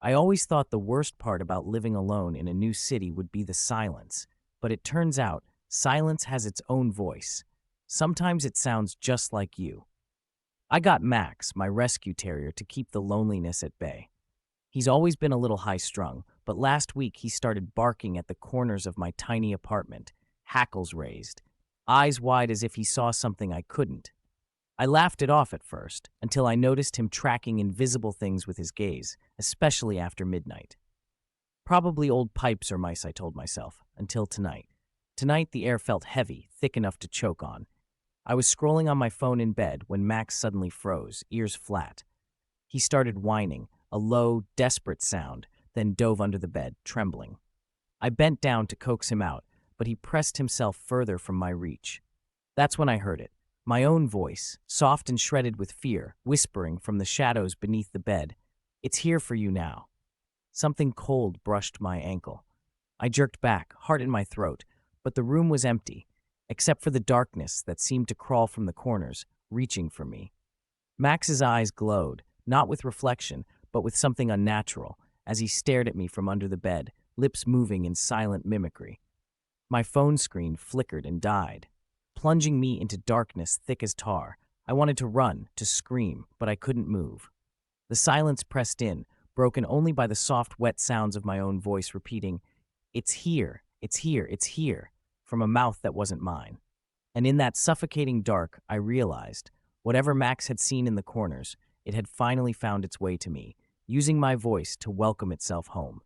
I always thought the worst part about living alone in a new city would be the silence, but it turns out silence has its own voice. Sometimes it sounds just like you. I got Max, my rescue terrier, to keep the loneliness at bay. He's always been a little high strung, but last week he started barking at the corners of my tiny apartment, hackles raised, eyes wide as if he saw something I couldn't. I laughed it off at first, until I noticed him tracking invisible things with his gaze, especially after midnight. Probably old pipes or mice, I told myself, until tonight. Tonight the air felt heavy, thick enough to choke on. I was scrolling on my phone in bed when Max suddenly froze, ears flat. He started whining, a low, desperate sound, then dove under the bed, trembling. I bent down to coax him out, but he pressed himself further from my reach. That's when I heard it. My own voice, soft and shredded with fear, whispering from the shadows beneath the bed, "It's here for you now." Something cold brushed my ankle. I jerked back, heart in my throat, but the room was empty, except for the darkness that seemed to crawl from the corners, reaching for me. Max's eyes glowed, not with reflection, but with something unnatural, as he stared at me from under the bed, lips moving in silent mimicry. My phone screen flickered and died, plunging me into darkness thick as tar. I wanted to run, to scream, but I couldn't move. The silence pressed in, broken only by the soft, wet sounds of my own voice repeating, "It's here, it's here, it's here," from a mouth that wasn't mine. And in that suffocating dark, I realized, whatever Max had seen in the corners, it had finally found its way to me, using my voice to welcome itself home.